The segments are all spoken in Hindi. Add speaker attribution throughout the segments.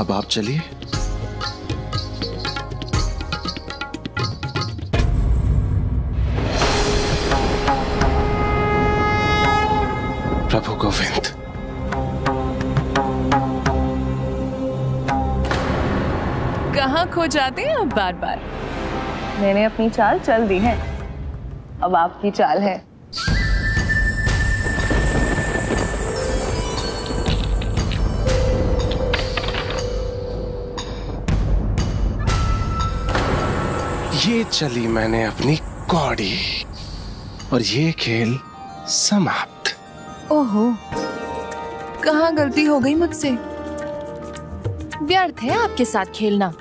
Speaker 1: अब आप चलिए। प्रभु गोविंद,
Speaker 2: कहाँ खो जाते हैं आप बार बार? मैंने अपनी चाल चल दी है, अब आपकी चाल है।
Speaker 1: ये चली मैंने अपनी कौड़ी और ये खेल समाप्त।
Speaker 2: ओहो, कहाँ गलती हो गई मुझसे?
Speaker 3: व्यर्थ है आपके साथ खेलना,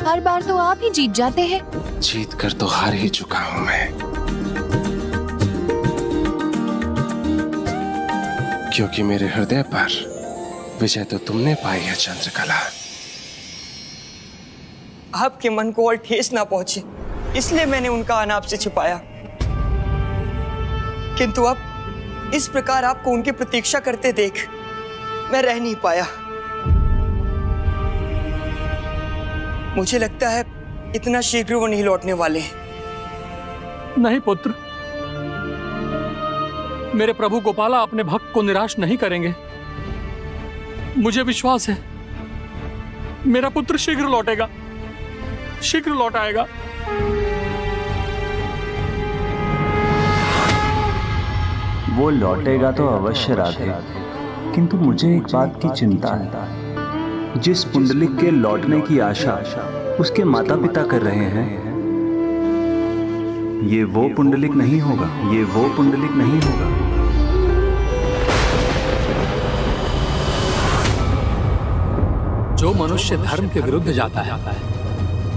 Speaker 3: हर बार तो आप ही जीत जाते हैं।
Speaker 1: जीत कर तो हार ही चुका हूं मैं, क्योंकि मेरे हृदय पर विजय तो तुमने पाई है चंद्रकला।
Speaker 4: आपके मन को और ठेस ना पहुंचे, इसलिए मैंने उनका आना आपसे छिपाया। किंतु अब इस प्रकार आपको उनकी प्रतीक्षा करते देख मैं रह नहीं पाया। मुझे लगता है इतना शीघ्र वो नहीं लौटने वाले।
Speaker 5: नहीं पुत्र, मेरे प्रभु गोपाला अपने भक्त को निराश नहीं करेंगे। मुझे विश्वास है मेरा पुत्र शीघ्र लौटेगा, शीघ्र लौट आएगा।
Speaker 6: वो लौटेगा तो अवश्य राधे, किंतु मुझे एक बात की चिंता है। जिस पुंडलिक के लौटने की आशा उसके माता पिता कर रहे हैं, ये वो पुंडलिक नहीं होगा, ये वो पुंडलिक नहीं होगा।
Speaker 5: जो मनुष्य धर्म के विरुद्ध जाता है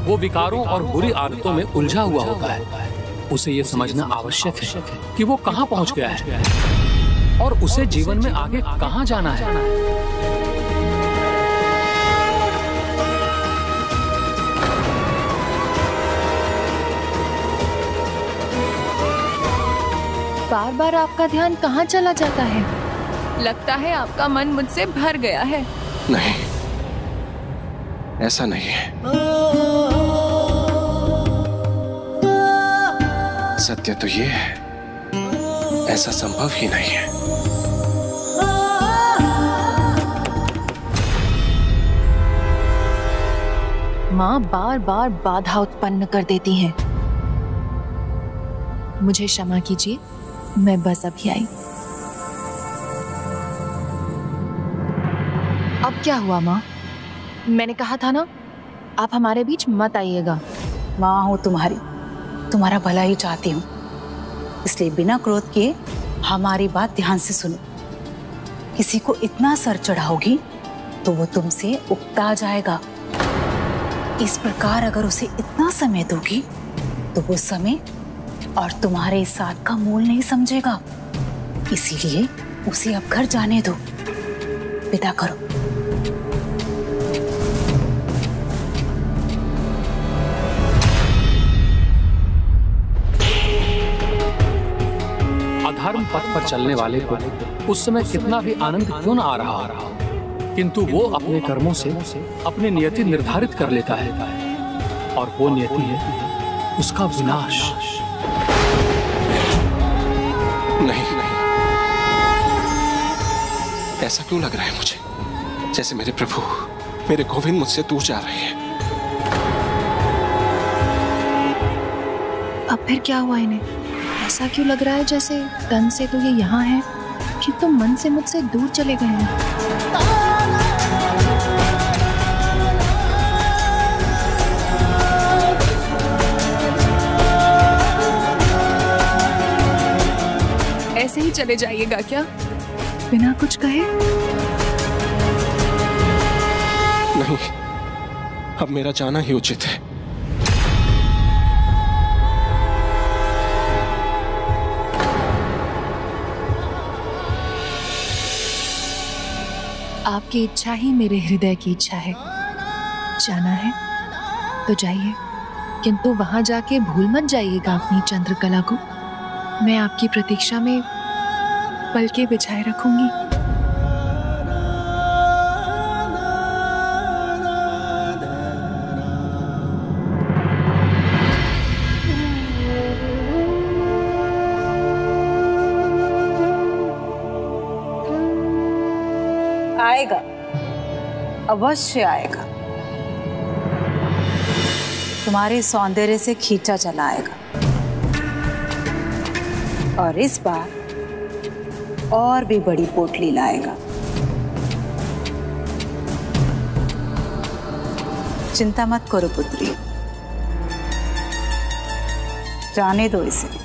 Speaker 5: वो विकारों और बुरी आदतों में उलझा हुआ होता है। उसे ये समझना आवश्यक है कि वो कहां पहुंच गया है और उसे जीवन में आगे कहां जाना है।
Speaker 3: बार बार आपका ध्यान कहाँ चला जाता है?
Speaker 2: लगता है आपका मन मुझसे भर गया है।
Speaker 1: नहीं, ऐसा नहीं है। सत्य तो ये है, ऐसा संभव ही नहीं है।
Speaker 3: माँ बार बार बाधा उत्पन्न कर देती हैं। मुझे क्षमा कीजिए, मैं बस अभी आई। अब क्या हुआ माँ? मैंने कहा था ना, आप हमारे बीच मत आइएगा।
Speaker 7: माँ हूँ तुम्हारी, तुम्हारा भला ही चाहती हूँ, इसलिए बिना क्रोध किए हमारी बात ध्यान से सुनो। किसी को इतना सर चढ़ाओगी तो वो तुमसे उकता जाएगा। इस प्रकार अगर उसे इतना समय दोगी तो वो समय और तुम्हारे साथ का मोल नहीं समझेगा। इसीलिए उसे अब घर जाने दो, विदा करो।
Speaker 5: अधर्म पथ पर चलने वाले को उस समय कितना भी आनंद क्यों न आ रहा हो, किंतु वो अपने कर्मों से अपनी नियति निर्धारित कर लेता है और वो नियति है उसका विनाश।
Speaker 1: नहीं, ऐसा क्यों लग रहा है मुझे, जैसे मेरे प्रभु, मेरे गोविंद मुझसे दूर जा रहे हैं।
Speaker 3: अब फिर क्या हुआ इन्हें? ऐसा क्यों लग रहा है जैसे तन से तो ये यहाँ है, किंतु मन से मुझसे दूर चले गए हैं।
Speaker 2: ऐसे ही चले जाइएगा क्या,
Speaker 3: बिना कुछ कहे?
Speaker 1: नहीं, अब मेरा जाना ही उचित है।
Speaker 3: आपकी इच्छा ही मेरे हृदय की इच्छा है। जाना है तो जाइए, किंतु वहां जाके भूल मत जाइएगा अपनी चंद्रकला को। मैं आपकी प्रतीक्षा में पलके बिछाए रखूंगी।
Speaker 7: आएगा, अवश्य आएगा। तुम्हारे सौंदर्य से खींचा चला आएगा, और इस बार और भी बड़ी पोटली लाएगा। चिंता मत करो पुत्री, जाने दो इसे।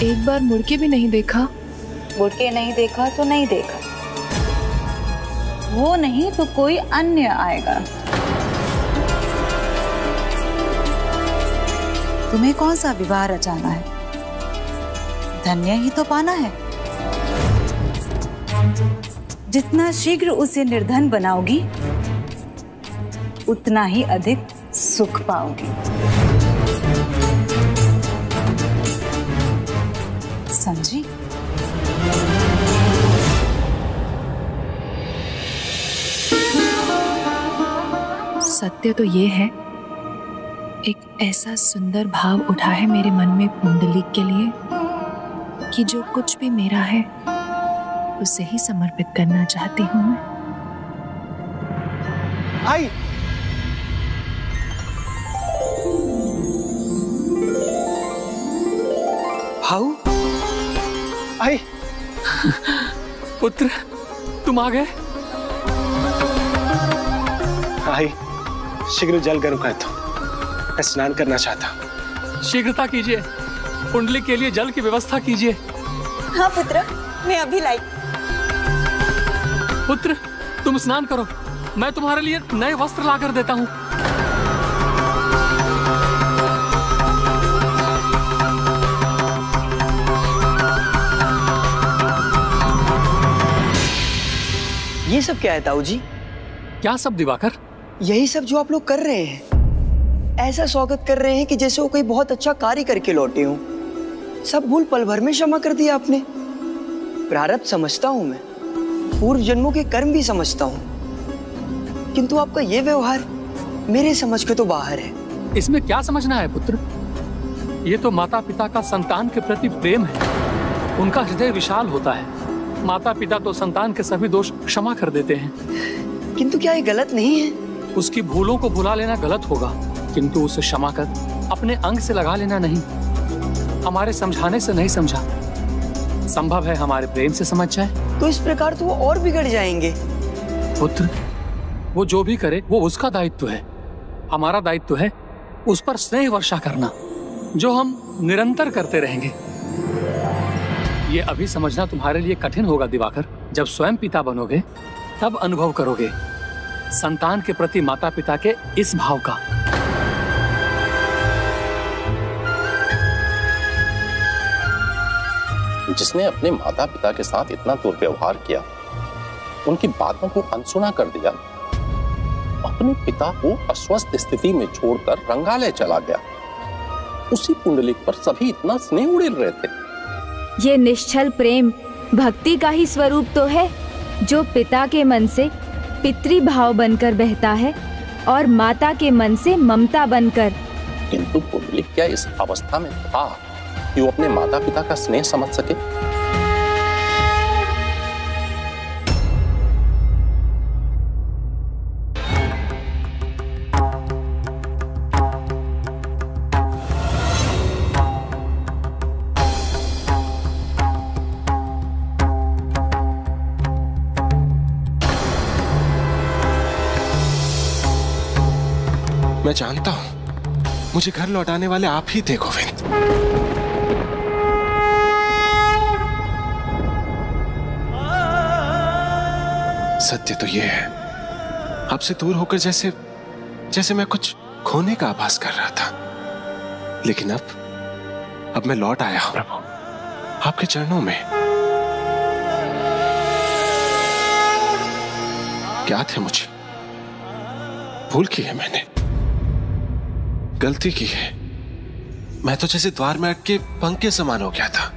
Speaker 3: एक बार मुड़ के भी नहीं देखा?
Speaker 7: मुड़ के नहीं देखा तो नहीं देखा, वो नहीं तो कोई अन्य आएगा। तुम्हें कौन सा विवाह रचाना है? धन्य ही तो पाना है। जितना शीघ्र उसे निर्धन बनाओगी, उतना ही अधिक सुख पाओगी। समझी?
Speaker 3: सत्य तो ये है, एक ऐसा सुंदर भाव उठा है मेरे मन में पुंडलिक के लिए कि जो कुछ भी मेरा है उसे ही समर्पित करना चाहती हूँ मैं।
Speaker 1: आई
Speaker 4: हाउ
Speaker 1: आई
Speaker 5: पुत्र, तुम आ गए?
Speaker 1: आई शीघ्र जल गर्म कर दो, मैं स्नान करना चाहता हूँ।
Speaker 5: शीघ्रता कीजिए, पुंडलिक के लिए जल की व्यवस्था कीजिए।
Speaker 4: हाँ पुत्र, मैं अभी लाई।
Speaker 5: पुत्र, तुम स्नान करो, मैं तुम्हारे लिए नए वस्त्र लाकर देता हूँ।
Speaker 4: ये सब क्या है ताऊ जी?
Speaker 5: क्या सब दिवाकर?
Speaker 4: यही सब जो आप लोग कर रहे हैं, ऐसा स्वागत कर रहे हैं कि जैसे वो कोई बहुत अच्छा कार्य करके लौटे हों। सब भूल पल भर में क्षमा कर दिया आपने। प्रारब्ध समझता हूं मैं, पूर्व जन्मों के कर्म भी समझता हूं, किंतु आपका ये व्यवहार मेरे समझ के तो बाहर है।
Speaker 5: इसमें क्या समझना है पुत्र? ये तो माता पिता का संतान के प्रति प्रेम है। उनका हृदय विशाल होता है। माता पिता तो संतान के सभी दोष क्षमा कर देते हैं।
Speaker 4: किंतु क्या ये गलत नहीं है?
Speaker 5: उसकी भूलों को भुला लेना गलत होगा, किंतु उसे क्षमा कर अपने अंग से लगा लेना नहीं। हमारे समझाने से नहीं समझा, संभव है हमारे प्रेम से समझ जाए।
Speaker 4: तो इस प्रकार तो वो और बिगड़ जाएंगे।
Speaker 5: पुत्र, वो जो भी करे वो उसका दायित्व है। हमारा दायित्व है उस पर स्नेह वर्षा करना, जो हम निरंतर करते रहेंगे। ये अभी समझना तुम्हारे लिए कठिन होगा दिवाकर। जब स्वयं पिता बनोगे तब अनुभव करोगे संतान के प्रति माता पिता के इस भाव का।
Speaker 8: जिसने अपने माता पिता के साथ इतना दुर्व्यवहार किया, उनकी बातों को अनसुना कर दिया, अपने पिता को अस्वस्थ स्थिति में छोड़कर रंगालय चला गया, उसी पुंडलिक पर सभी इतना स्नेह उड़ेल रहे थे।
Speaker 9: ये निश्चल प्रेम भक्ति का ही स्वरूप तो है, जो पिता के मन से पितृभाव बनकर बहता है और माता के मन से ममता बनकर।
Speaker 8: किंतु पुंडलिक क्या इस अवस्था में था कि वो अपने माता पिता का स्नेह समझ सके?
Speaker 1: मैं जानता हूं मुझे घर लौटाने वाले आप ही थे गोविंद। सत्य तो यह है, आपसे दूर होकर जैसे मैं कुछ खोने का आभास कर रहा था, लेकिन अब मैं लौट आया हूं प्रभु, आपके चरणों में। क्या थे मुझे? भूल की है मैंने, गलती की है। मैं तो जैसे द्वार में अटके पंख के समान हो गया था,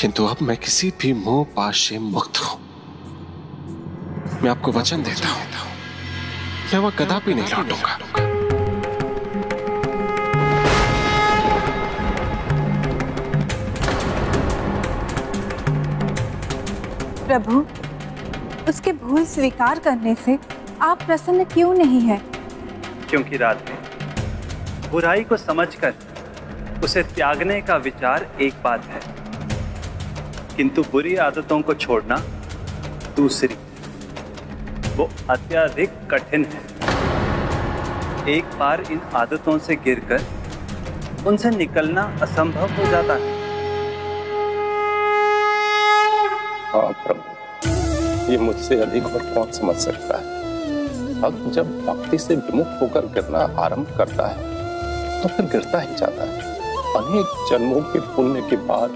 Speaker 1: किंतु अब मैं किसी भी मोह पाश से मुक्त हूं। मैं आपको वचन देता हूं, मैं वहां कदापि नहीं लौटूंगा।
Speaker 10: प्रभु, उसके भूल स्वीकार करने से आप प्रसन्न क्यों नहीं हैं?
Speaker 11: क्योंकि राधे, बुराई को समझकर उसे त्यागने का विचार एक बात है, किंतु बुरी आदतों को छोड़ना दूसरी। वो अत्यधिक कठिन है। एक बार इन आदतों से गिरकर उनसे निकलना असंभव हो जाता है।
Speaker 8: हाँ प्रभु, ये मुझसे अधिक और कौन समझ सकता है। भक्त जब भक्ति से विमुख होकर गिरना आरंभ करता है तो फिर गिरता ही जाता है। अनेक जन्मों के पुण्य के बाद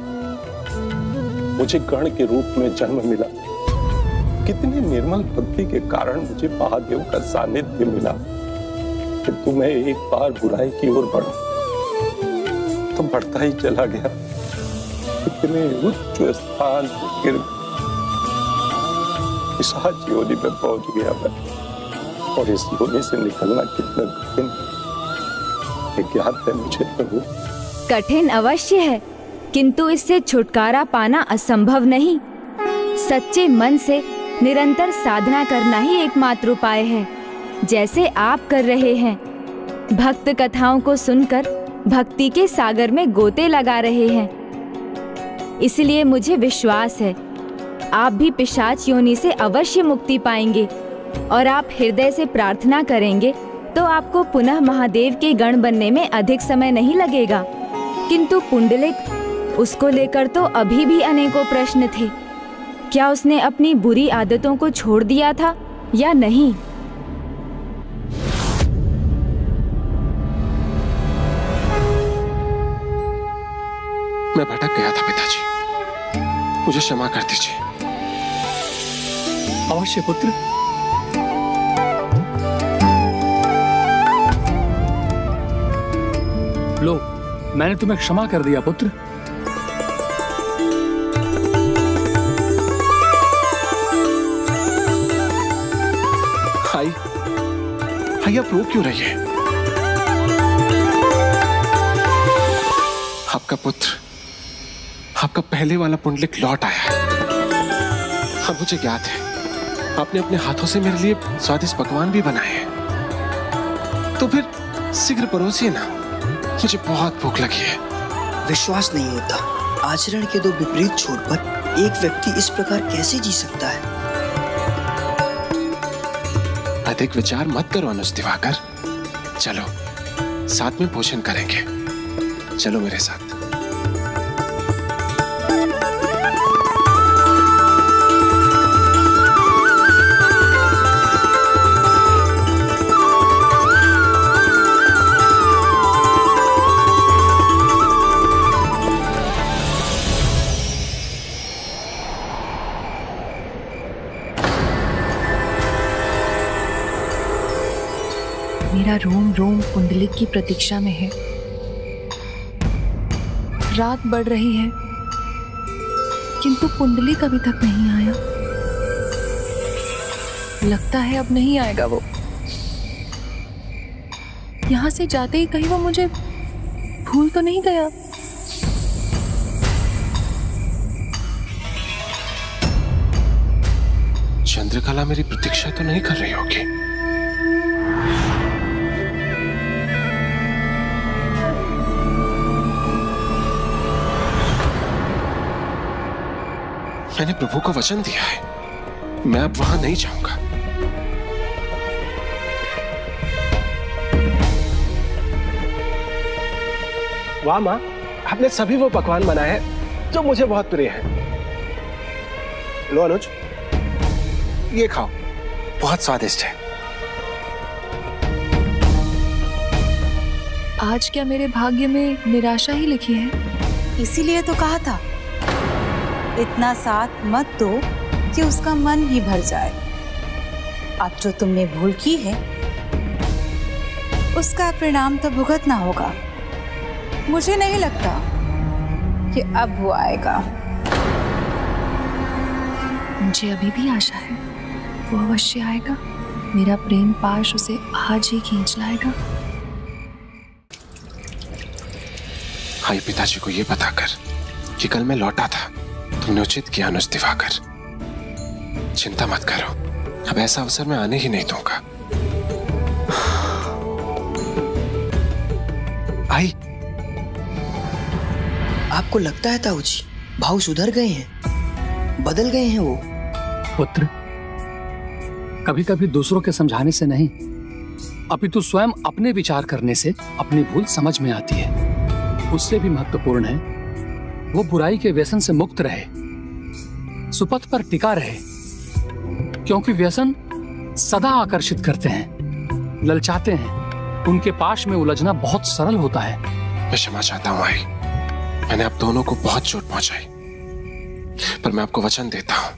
Speaker 8: मुझे गण के रूप में जन्म मिला। कितनी निर्मल भक्ति के कारण मुझे महादेव का सानिध्य मिला। किंतु मैं एक बार बुराई की ओर बढ़ा तो बढ़ता ही चला गया। इतने उच्च स्थान गिर पिशाच योनि में पहुंच गया मैं, और इस योनि से निकलना कितना कठिन है ज्ञात है मुझे प्रभु।
Speaker 9: कठिन अवश्य है, किंतु इससे छुटकारा पाना असंभव नहीं। सच्चे मन से निरंतर साधना करना ही एकमात्र उपाय है, जैसे आप कर रहे हैं। भक्त कथाओं को सुनकर भक्ति के सागर में गोते लगा रहे हैं। इसलिए मुझे विश्वास है आप भी पिशाच योनि से अवश्य मुक्ति पाएंगे, और आप हृदय से प्रार्थना करेंगे तो आपको पुनः महादेव के गण बनने में अधिक समय नहीं लगेगा। किंतु पुंडलिक, उसको लेकर तो अभी भी अनेकों प्रश्न थे। क्या उसने अपनी बुरी आदतों को छोड़ दिया था या नहीं?
Speaker 1: मैं भटक गया था पिताजी, मुझे क्षमा कर दीजिए।
Speaker 5: अवश्य पुत्र। लो, मैंने तुम्हें क्षमा कर दिया पुत्र।
Speaker 1: हाय, आप रो क्यों रही है? आपका पुत्र, आपका पहले वाला पुंडलिक लौट आया है। हाँ, मुझे ज्ञात है आपने अपने हाथों से मेरे लिए स्वादिष्ट पकवान भी बनाए हैं। तो फिर शीघ्र परोसिए ना, मुझे बहुत भूख लगी है।
Speaker 4: विश्वास नहीं होता, आचरण के दो विपरीत छोर पर एक व्यक्ति इस प्रकार कैसे जी सकता है?
Speaker 1: अधिक विचार मत करो अनुज दिवाकर, चलो साथ में भोजन करेंगे। चलो मेरे साथ।
Speaker 3: मेरा रोम रोम पुंडलिक की प्रतीक्षा में है। रात बढ़ रही है, किंतु पुंडलिक अभी तक नहीं आया। लगता है अब नहीं आएगा वो। यहां से जाते ही कहीं वो मुझे भूल तो नहीं गया।
Speaker 1: चंद्रकला मेरी प्रतीक्षा तो नहीं कर रही होगी। मैंने प्रभु को वचन दिया है, मैं अब वहां नहीं जाऊंगा।
Speaker 12: वाह माँ, आपने सभी वो पकवान बनाए हैं जो मुझे बहुत प्रिय हैं। लो अनुज, ये खाओ,
Speaker 1: बहुत स्वादिष्ट है।
Speaker 3: आज क्या मेरे भाग्य में निराशा ही लिखी है?
Speaker 7: इसीलिए तो कहा था इतना साथ मत दो कि उसका मन ही भर जाए। अब जो तुमने भूल की है उसका परिणाम तो भुगतना होगा। मुझे नहीं लगता कि अब वो आएगा।
Speaker 3: मुझे अभी भी आशा है वो अवश्य आएगा। मेरा प्रेम पाश उसे आज ही खींच लाएगा।
Speaker 1: हाय, पिताजी को ये बताकर कि कल मैं लौटा था, तुमने उचित किया अनुज दिवाकर। चिंता मत करो, अब ऐसा अवसर मैं आने ही नहीं दूंगा। आई,
Speaker 4: आपको लगता है ताऊ जी भाव सुधर गए हैं, बदल गए हैं वो?
Speaker 5: पुत्र, कभी कभी दूसरों के समझाने से नहीं, अपितु स्वयं अपने विचार करने से अपनी भूल समझ में आती है। उससे भी महत्वपूर्ण है वो बुराई के व्यसन से मुक्त रहे, सुपथ पर टिका रहे, क्योंकि व्यसन सदा आकर्षित करते हैं, ललचाते हैं। उनके पाश में उलझना बहुत सरल होता है।
Speaker 1: मैं क्षमा चाहता हूं आई, मैंने आप दोनों को बहुत चोट पहुंचाई, पर मैं आपको वचन देता हूं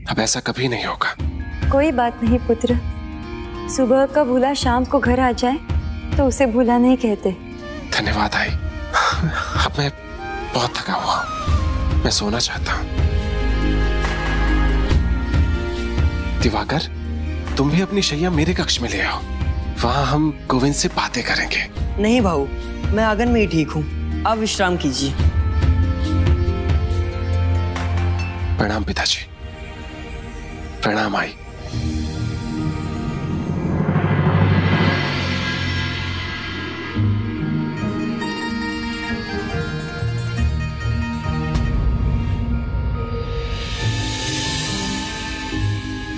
Speaker 1: अब ऐसा कभी नहीं होगा।
Speaker 13: कोई बात नहीं पुत्र, सुबह का भूला शाम को घर आ जाए तो उसे भूला नहीं कहते।
Speaker 1: धन्यवाद आई, अब मैं बहुत थका हुआ हूं, मैं सोना चाहता हूं। दिवाकर, तुम भी अपनी शैया मेरे कक्ष में ले आओ, वहां हम गोविंद से बातें करेंगे।
Speaker 4: नहीं भाऊ, मैं आंगन में ही ठीक हूँ, आप विश्राम कीजिए।
Speaker 1: प्रणाम पिताजी। प्रणाम आई।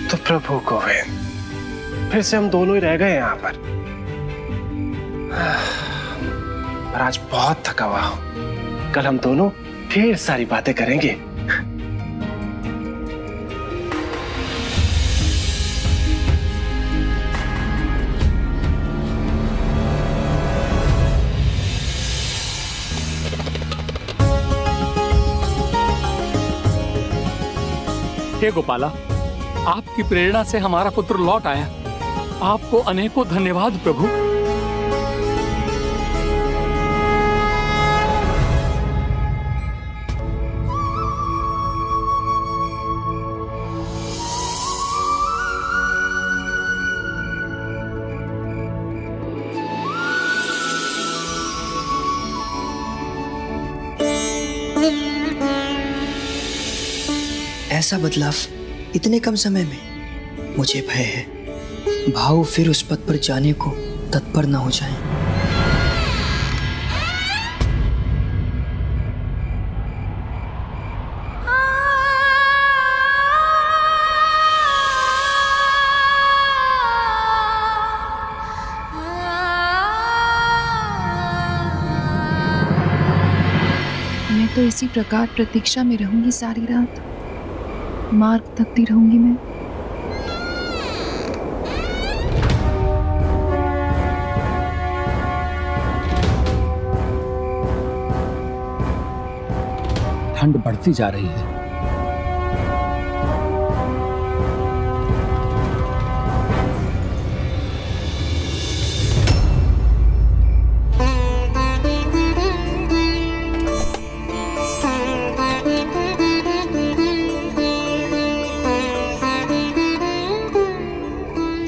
Speaker 1: तो प्रभु गोविंद, फिर से हम दोनों ही रह गए यहाँ पर आज बहुत थका हुआ हूं। कल हम दोनों ढेर सारी बातें करेंगे।
Speaker 5: हे गोपाला, आपकी प्रेरणा से हमारा पुत्र लौट आया। आपको अनेकों धन्यवाद प्रभु।
Speaker 4: ऐसा बदलाव इतने कम समय में, मुझे भय है भाव फिर उस पद पर जाने को तत्पर न हो जाएं।
Speaker 3: मैं तो इसी प्रकार प्रतीक्षा में रहूंगी सारी रात, मार्ग तकती रहूंगी मैं।
Speaker 5: ठंड बढ़ती जा रही है।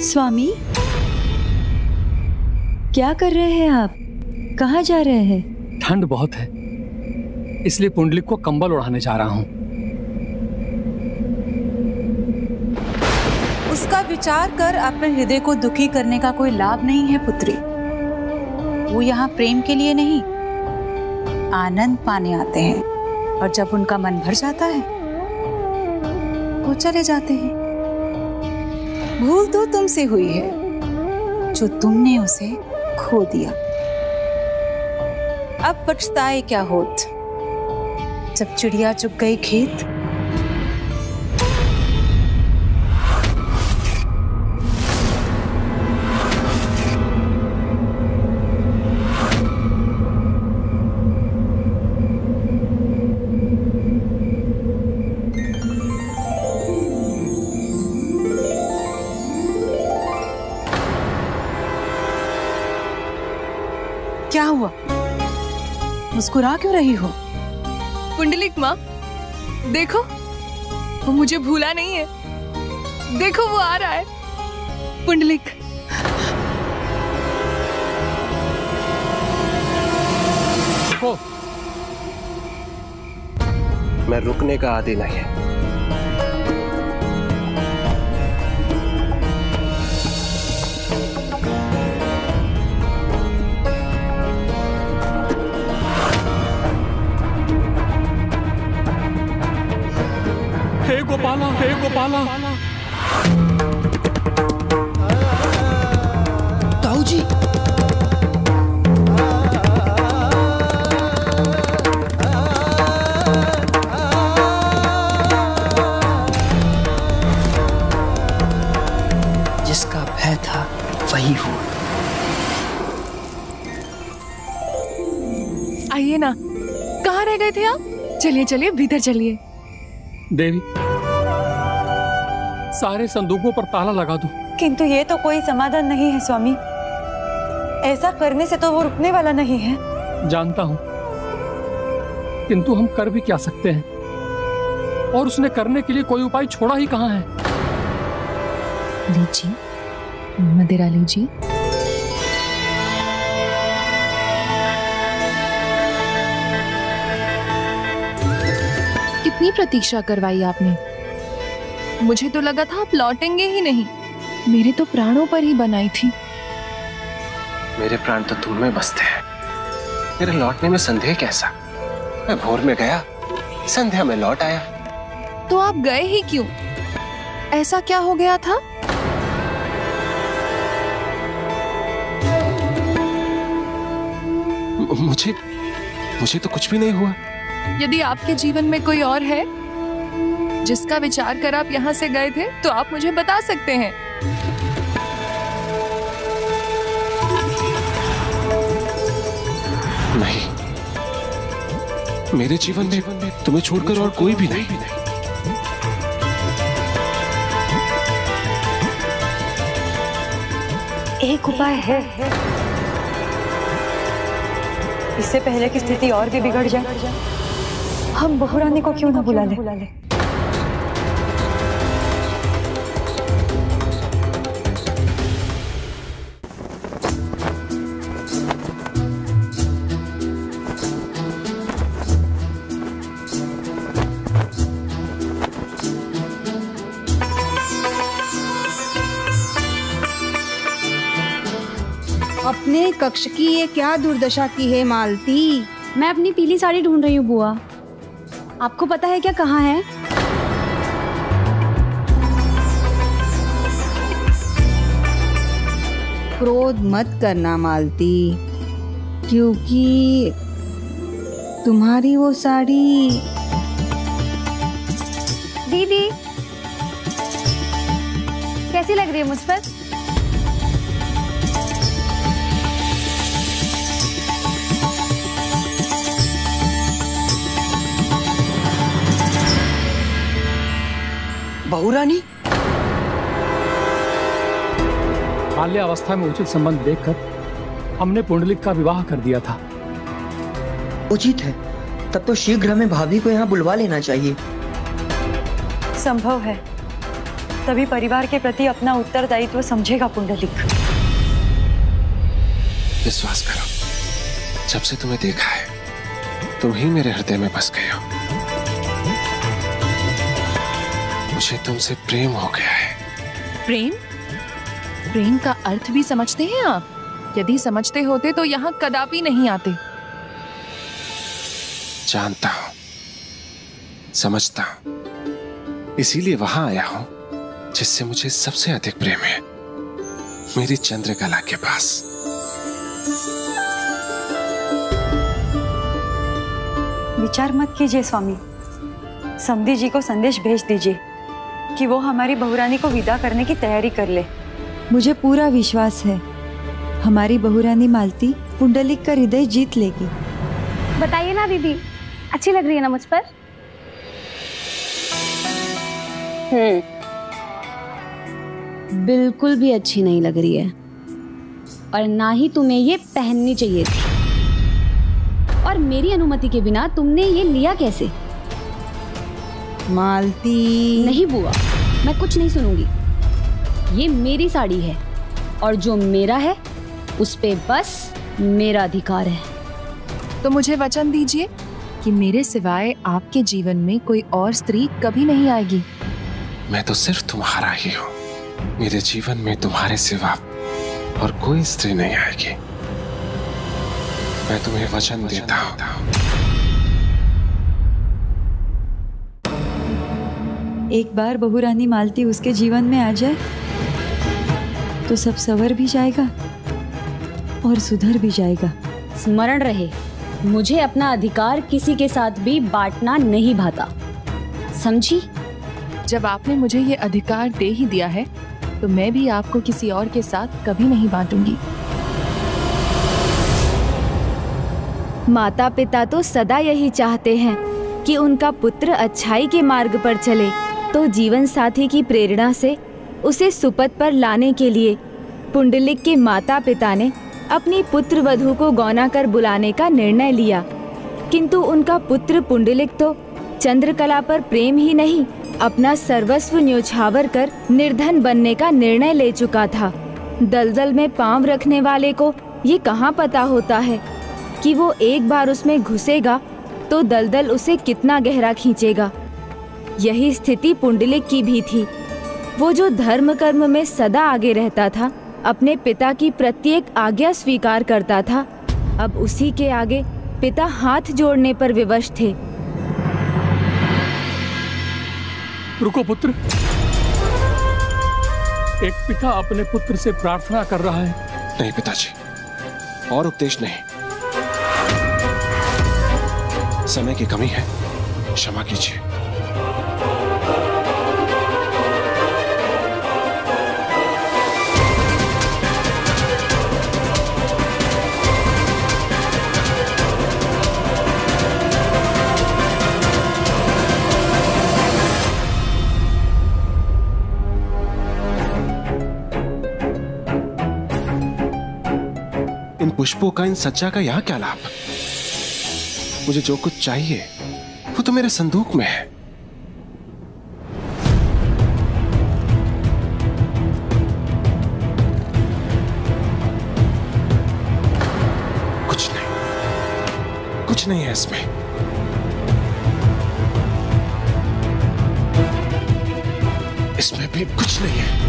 Speaker 13: स्वामी, क्या कर रहे हैं आप? कहाँ जा रहे हैं?
Speaker 5: ठंड बहुत है, इसलिए पुंडलिक को कंबल ओढ़ाने जा रहा हूं।
Speaker 7: उसका विचार कर अपने हृदय को दुखी करने का कोई लाभ नहीं है पुत्री। वो यहाँ प्रेम के लिए नहीं, आनंद पाने आते हैं, और जब उनका मन भर जाता है वो चले जाते हैं। भूल तो तुमसे हुई है, जो तुमने उसे खो दिया। अब पछताए क्या होत, जब चिड़िया चुग गई खेत। क्या हुआ? मुस्कुरा क्यों रही हो?
Speaker 2: पुंडलिक माँ, देखो वो मुझे भूला नहीं है। देखो वो आ रहा है। पुंडलिक,
Speaker 1: देखो मैं रुकने का आदी नहीं है।
Speaker 5: पाला।
Speaker 4: ताऊ जी, जिसका भय था वही हुआ।
Speaker 2: आइए ना, कहाँ रह गए थे आप? चलिए चलिए भीतर चलिए।
Speaker 5: देवी, सारे संदूकों पर ताला लगा दो।
Speaker 13: किंतु ये तो कोई समाधान नहीं है स्वामी। ऐसा करने से तो वो रुकने वाला नहीं है।
Speaker 5: जानता हूं, किंतु हम कर भी क्या सकते हैं? और उसने करने के लिए कोई उपाय छोड़ा ही कहां है?
Speaker 3: लीजिए, मदिरा लीजिए। कितनी प्रतीक्षा करवाई आपने?
Speaker 2: मुझे तो लगा था आप लौटेंगे ही नहीं।
Speaker 3: मेरे तो प्राणों पर ही बनाई थी।
Speaker 1: मेरे प्राण तो तुम में बसते हैं। मेरे लौटने में संदेह कैसा? मैं भोर में गया, संध्या में लौट आया।
Speaker 2: तो आप गए ही क्यों? ऐसा क्या हो गया था?
Speaker 1: मुझे तो कुछ भी नहीं हुआ।
Speaker 2: यदि आपके जीवन में कोई और है जिसका विचार कर आप यहाँ से गए थे, तो आप मुझे बता सकते हैं।
Speaker 1: नहीं, मेरे जीवन में तुम्हें छोड़कर और कोई भी नहीं।
Speaker 13: एक उपाय है। इससे पहले की स्थिति और भी बिगड़ जाए, हम बहुरानी को क्यों ना बुला ले।
Speaker 14: अपने कक्ष की ये क्या दुर्दशा की है मालती?
Speaker 15: मैं अपनी पीली साड़ी ढूंढ रही हूँ बुआ। आपको पता है क्या कहाँ है?
Speaker 14: क्रोध मत करना मालती, क्योंकि तुम्हारी वो साड़ी।
Speaker 15: दीदी, कैसी लग रही है मुझ पर?
Speaker 4: बहुरानी?
Speaker 5: बाल्यावस्था में उचित संबंध देखकर हमने पुंडलिक का विवाह कर दिया था।
Speaker 4: उचित है, तब तो शीघ्र हमें भाभी को यहाँ बुलवा लेना चाहिए।
Speaker 13: संभव है, तभी परिवार के प्रति अपना उत्तरदायित्व समझेगा पुंडलिक।
Speaker 1: विश्वास करो, जब से तुम्हें देखा है, तुम ही मेरे हृदय में बस गए हो। मुझे तुमसे प्रेम हो गया है।
Speaker 2: प्रेम? प्रेम का अर्थ भी समझते हैं आप? यदि समझते होते तो यहाँ कदापि नहीं आते।
Speaker 1: जानता हूं, समझता हूं, इसीलिए वहां आया हूं जिससे मुझे सबसे अधिक प्रेम है, मेरी चंद्रकला के पास।
Speaker 13: विचार मत कीजिए स्वामी, समधी जी को संदेश भेज दीजिए कि वो हमारी बहुरानी को विदा करने की तैयारी कर ले।
Speaker 14: मुझे पूरा विश्वास है हमारी बहुरानी मालती पुंडलिक का हृदय जीत लेगी।
Speaker 15: बताइए ना दीदी, अच्छी लग रही है ना मुझ पर?
Speaker 16: बिल्कुल भी अच्छी नहीं लग रही है, और ना ही तुम्हें ये पहननी चाहिए थी। और मेरी अनुमति के बिना तुमने ये लिया कैसे?
Speaker 14: मालती।
Speaker 16: नहीं बुआ, मैं कुछ नहीं सुनूंगी। ये मेरी साड़ी है, और जो मेरा है उस पे बस मेरा अधिकार है।
Speaker 2: तो मुझे वचन दीजिए कि मेरे सिवाय आपके जीवन में कोई और स्त्री कभी नहीं आएगी।
Speaker 1: मैं तो सिर्फ तुम्हारा ही हूँ। मेरे जीवन में तुम्हारे सिवा और कोई स्त्री नहीं आएगी। मैं तुम्हें वचन देता हूँ।
Speaker 14: एक बार बहू रानी मालती उसके जीवन में आ जाए तो सब संवर भी जाएगा और सुधर भी जाएगा।
Speaker 16: स्मरण रहे, मुझे अपना अधिकार किसी के साथ भी बांटना नहीं भाता, समझी?
Speaker 3: जब आपने मुझे ये अधिकार दे ही दिया है तो मैं भी आपको किसी और के साथ कभी नहीं बांटूंगी।
Speaker 9: माता पिता तो सदा यही चाहते हैं कि उनका पुत्र अच्छाई के मार्ग पर चले, तो जीवन साथी की प्रेरणा से उसे सुपथ पर लाने के लिए पुंडलिक के माता पिता ने अपनी पुत्र वधू को गौना कर बुलाने का निर्णय लिया। किंतु उनका पुत्र पुंडलिक तो चंद्रकला पर प्रेम ही नहीं, अपना सर्वस्व न्योछावर कर निर्धन बनने का निर्णय ले चुका था। दलदल में पांव रखने वाले को ये कहाँ पता होता है कि वो एक बार उसमें घुसेगा तो दलदल उसे कितना गहरा खींचेगा। यही स्थिति पुंडलिक की भी थी। वो जो धर्म कर्म में सदा आगे रहता था, अपने पिता की प्रत्येक आज्ञा स्वीकार करता था, अब उसी के आगे पिता हाथ जोड़ने पर विवश थे।
Speaker 5: रुको पुत्र, एक पिता अपने पुत्र से प्रार्थना कर रहा है।
Speaker 1: नहीं पिताजी, और उपदेश नहीं। समय की कमी है, क्षमा कीजिए। इन पुष्पों का, इन सज्जा का यहाँ क्या लाभ? मुझे जो कुछ चाहिए वो तो मेरे संदूक में है। कुछ नहीं है इसमें। इसमें भी कुछ नहीं है।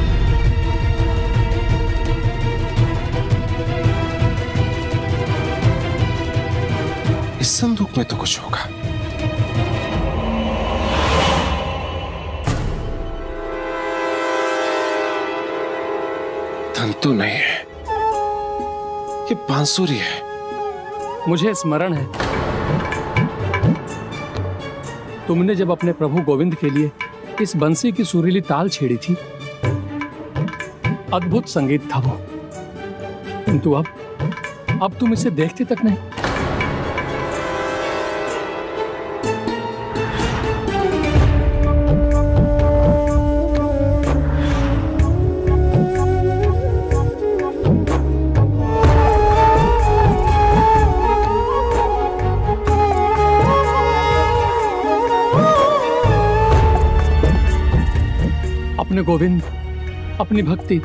Speaker 1: इस संदूक में तो कुछ होगा। धन तो नहीं है, ये बांसुरी है।
Speaker 5: मुझे स्मरण है, तुमने जब अपने प्रभु गोविंद के लिए इस बंसी की सुरीली ताल छेड़ी थी, अद्भुत संगीत था वो। किंतु अब तुम इसे देखते तक नहीं। अपने गोविंद, अपनी भक्ति,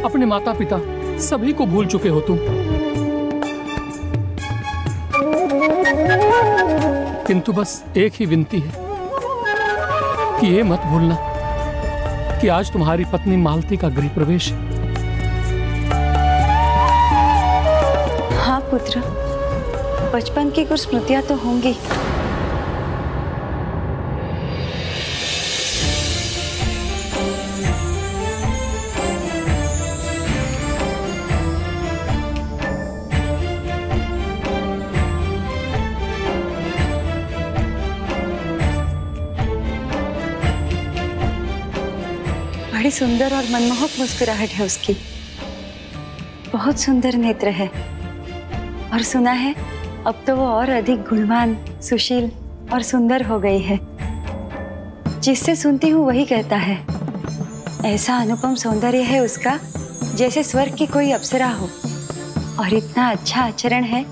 Speaker 5: अपने माता पिता सभी को भूल चुके हो तुम। किंतु बस एक ही विनती है कि ये मत भूलना कि आज तुम्हारी पत्नी मालती का गृह प्रवेश है।
Speaker 13: हाँ पुत्र, बचपन की कुछ स्मृतियां तो होंगी। बड़ी सुंदर और मनमोहक मुस्कुराहट है उसकी, बहुत सुंदर नेत्र है। और सुना है अब तो वो और अधिक गुणवान, सुशील और सुंदर हो गई है। जिससे सुनती हूँ वही कहता है, ऐसा अनुपम सौंदर्य है उसका जैसे स्वर्ग की कोई अप्सरा हो। और इतना अच्छा आचरण है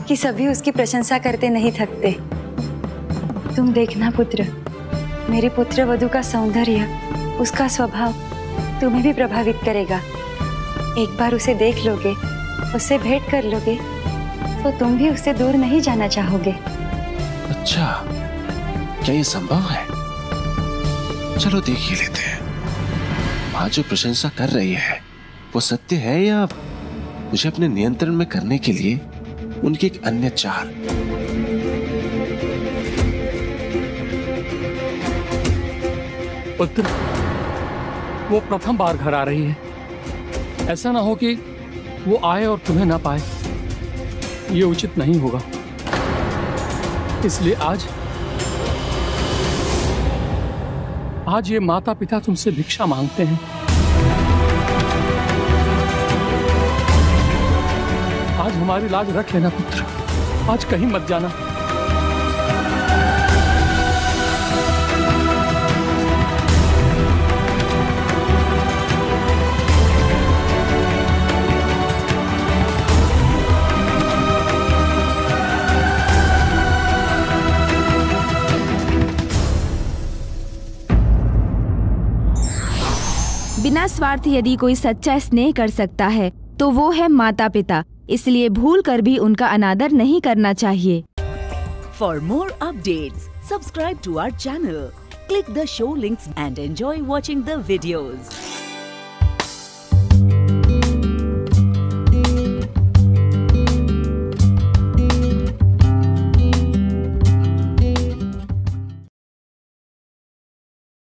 Speaker 13: कि सभी उसकी प्रशंसा करते नहीं थकते। तुम देखना पुत्र, मेरी पुत्र वधू का सौंदर्य, उसका स्वभाव तुम्हें भी प्रभावित करेगा। एक बार उसे देख लोगे, उससे भेंट कर लोगे, तो तुम भी उससे दूर नहीं जाना चाहोगे।
Speaker 1: अच्छा, क्या ये संभव है? चलो देख ही लेते हैं। माँ जो प्रशंसा कर रही है वो सत्य है या मुझे अपने नियंत्रण में करने के लिए उनकी एक अन्य चाल?
Speaker 5: पुत्र, वो प्रथम बार घर आ रही है। ऐसा ना हो कि वो आए और तुम्हें ना पाए, ये उचित नहीं होगा। इसलिए आज ये माता पिता तुमसे भिक्षा मांगते हैं। आज हमारी लाज रख लेना पुत्र, आज कहीं मत जाना।
Speaker 9: बिना स्वार्थ यदि कोई सच्चा स्नेह कर सकता है तो वो है माता पिता, इसलिए भूल कर भी उनका अनादर नहीं करना चाहिए।
Speaker 17: For more updates, subscribe to our channel, click the show links and enjoy watching the videos.